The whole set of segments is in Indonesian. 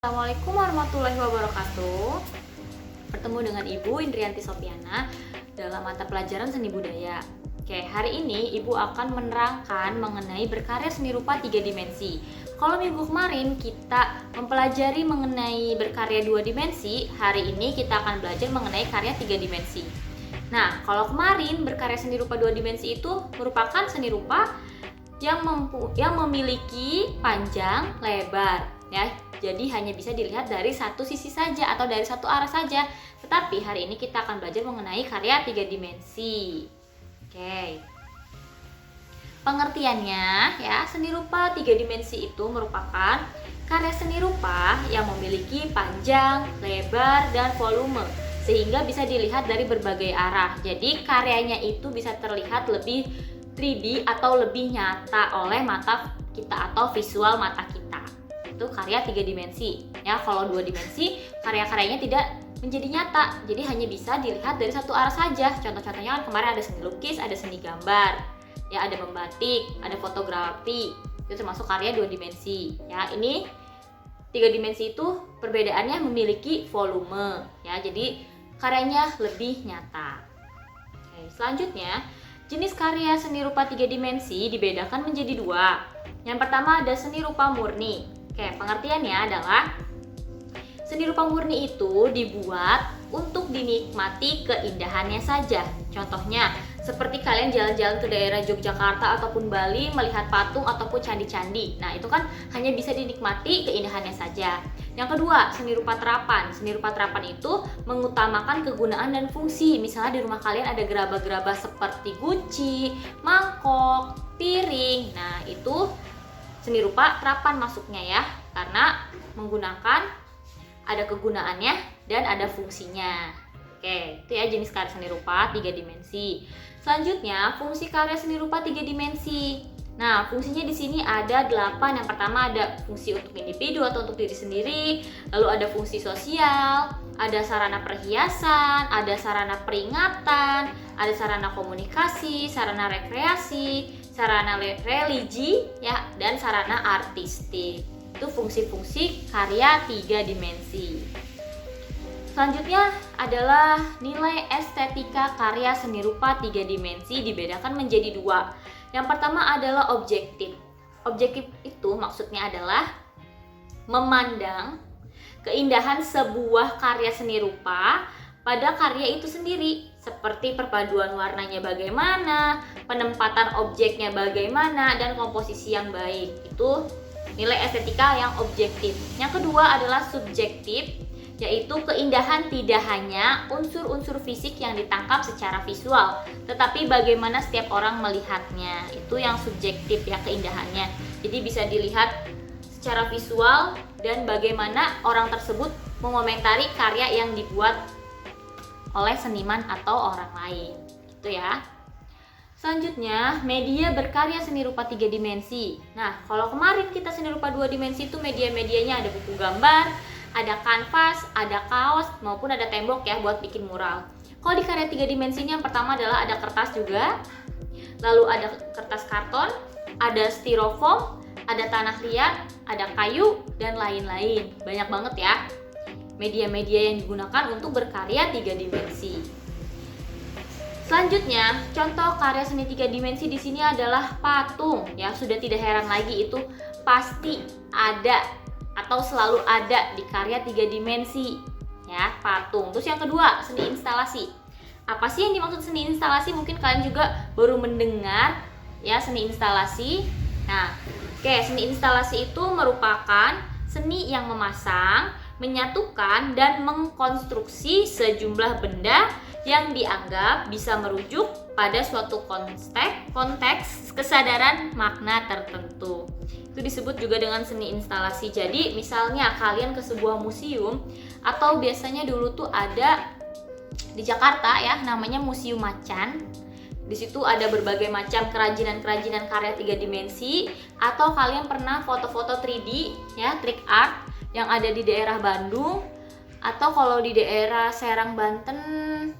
Assalamualaikum warahmatullahi wabarakatuh. Bertemu dengan Ibu Indrianti Sopiana dalam mata pelajaran seni budaya. Oke, hari ini Ibu akan menerangkan mengenai berkarya seni rupa 3 dimensi. Kalau minggu kemarin kita mempelajari mengenai berkarya 2 dimensi, hari ini kita akan belajar mengenai karya 3 dimensi. Nah, kalau kemarin berkarya seni rupa 2 dimensi itu merupakan seni rupa yang memiliki panjang, lebar, ya. Jadi hanya bisa dilihat dari satu sisi saja atau dari satu arah saja. Tetapi hari ini kita akan belajar mengenai karya 3 dimensi. Oke. Pengertiannya, ya, seni rupa 3 dimensi itu merupakan karya seni rupa yang memiliki panjang, lebar, dan volume sehingga bisa dilihat dari berbagai arah. Jadi karyanya itu bisa terlihat lebih 3D atau lebih nyata oleh mata kita atau visual mata kita. Itu karya 3 dimensi. Ya, kalau 2 dimensi karya-karyanya tidak menjadi nyata. Jadi hanya bisa dilihat dari satu arah saja. Contoh-contohnya kan kemarin ada seni lukis, ada seni gambar, ya, ada membatik, ada fotografi. Itu termasuk karya 2 dimensi. Ya, ini 3 dimensi itu perbedaannya memiliki volume, ya. Jadi karyanya lebih nyata. Oke, selanjutnya jenis karya seni rupa 3 dimensi dibedakan menjadi 2. Yang pertama ada seni rupa murni. Oke, pengertiannya adalah seni rupa murni itu dibuat untuk dinikmati keindahannya saja. Contohnya, seperti kalian jalan-jalan ke daerah Yogyakarta ataupun Bali melihat patung ataupun candi-candi. Nah, itu kan hanya bisa dinikmati keindahannya saja. Yang kedua, seni rupa terapan. Seni rupa terapan itu mengutamakan kegunaan dan fungsi. Misalnya di rumah kalian ada gerabah-gerabah seperti guci, mangkok, piring. Nah, itu seni rupa terapan masuknya, ya, karena menggunakan, ada kegunaannya dan ada fungsinya. Oke, itu ya jenis karya seni rupa 3 dimensi. Selanjutnya, fungsi karya seni rupa 3 dimensi. Nah, fungsinya di sini ada 8. Yang pertama ada fungsi untuk individu atau untuk diri sendiri, lalu ada fungsi sosial, ada sarana perhiasan, ada sarana peringatan, ada sarana komunikasi, sarana rekreasi, sarana religi, ya, dan sarana artistik. Itu fungsi-fungsi karya 3 dimensi. Selanjutnya adalah nilai estetika karya seni rupa 3 dimensi dibedakan menjadi 2. Yang pertama adalah objektif. Objektif itu maksudnya adalah memandang keindahan sebuah karya seni rupa pada karya itu sendiri, seperti perpaduan warnanya bagaimana, penempatan objeknya bagaimana, dan komposisi yang baik. Itu nilai estetika yang objektif. Yang kedua adalah subjektif, yaitu keindahan tidak hanya unsur-unsur fisik yang ditangkap secara visual, tetapi bagaimana setiap orang melihatnya. Itu yang subjektif, ya, keindahannya. Jadi bisa dilihat secara visual dan bagaimana orang tersebut mengomentari karya yang dibuat oleh seniman atau orang lain. Itu, ya. Selanjutnya, media berkarya seni rupa 3 dimensi. Nah, kalau kemarin kita seni rupa 2 dimensi itu media-medianya ada buku gambar, ada kanvas, ada kaos, maupun ada tembok, ya, buat bikin mural. Kalau di karya 3 dimensi ini yang pertama adalah ada kertas juga, lalu ada kertas karton, ada styrofoam, ada tanah liat, ada kayu, dan lain-lain. Banyak banget, ya, media-media yang digunakan untuk berkarya 3 dimensi. Selanjutnya, contoh karya seni 3 dimensi di sini adalah patung, ya. Sudah tidak heran lagi itu pasti ada atau selalu ada di karya 3 dimensi, ya, patung. Terus yang kedua, seni instalasi. Apa sih yang dimaksud seni instalasi? Mungkin kalian juga baru mendengar, ya, seni instalasi. Nah, oke, seni instalasi itu merupakan seni yang memasang, menyatukan, dan mengkonstruksi sejumlah benda yang dianggap bisa merujuk pada suatu konteks kesadaran makna tertentu. Itu disebut juga dengan seni instalasi. Jadi misalnya kalian ke sebuah museum, atau biasanya dulu tuh ada di Jakarta, ya, namanya Museum Macan. Di situ ada berbagai macam kerajinan-kerajinan karya 3 dimensi, atau kalian pernah foto-foto 3D, ya, trick art yang ada di daerah Bandung, atau kalau di daerah Serang, Banten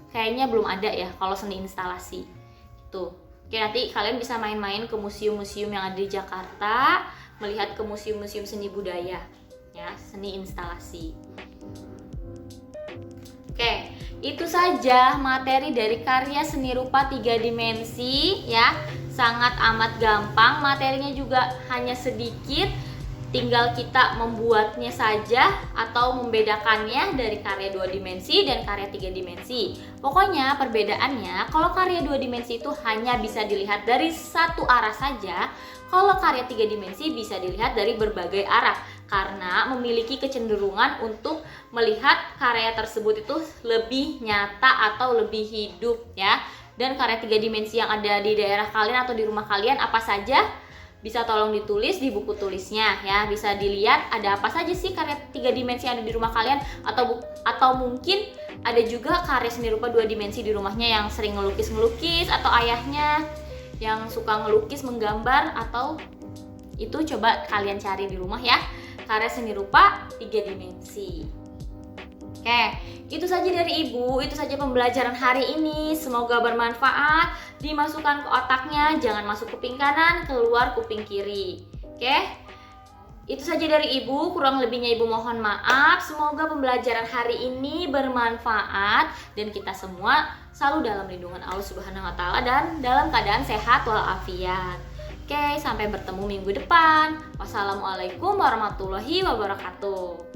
kayaknya belum ada, ya, kalau seni instalasi. Tuh. Oke, nanti kalian bisa main-main ke museum-museum yang ada di Jakarta, melihat ke museum-museum seni budaya. ya, seni instalasi. Oke, itu saja materi dari karya seni rupa 3 dimensi ya. Sangat amat gampang, materinya juga hanya sedikit. Tinggal kita membuatnya saja atau membedakannya dari karya 2 dimensi dan karya 3 dimensi. Pokoknya perbedaannya, kalau karya 2 dimensi itu hanya bisa dilihat dari satu arah saja, kalau karya 3 dimensi bisa dilihat dari berbagai arah karena memiliki kecenderungan untuk melihat karya tersebut itu lebih nyata atau lebih hidup ya. Dan karya 3 dimensi yang ada di daerah kalian atau di rumah kalian apa saja? Bisa tolong ditulis di buku tulisnya ya. Bisa dilihat ada apa saja sih karya 3 dimensi yang ada di rumah kalian, atau mungkin ada juga karya seni rupa 2 dimensi di rumahnya yang sering ngelukis-ngelukis, atau ayahnya yang suka ngelukis, menggambar, atau itu coba kalian cari di rumah ya. Karya seni rupa 3 dimensi. Oke, itu saja dari Ibu, itu saja pembelajaran hari ini. Semoga bermanfaat, dimasukkan ke otaknya, jangan masuk kuping kanan, keluar kuping kiri. Oke, itu saja dari Ibu, kurang lebihnya Ibu mohon maaf. Semoga pembelajaran hari ini bermanfaat dan kita semua selalu dalam lindungan Allah Subhanahu wa taala dan dalam keadaan sehat walafiat. Oke, sampai bertemu minggu depan. Wassalamualaikum warahmatullahi wabarakatuh.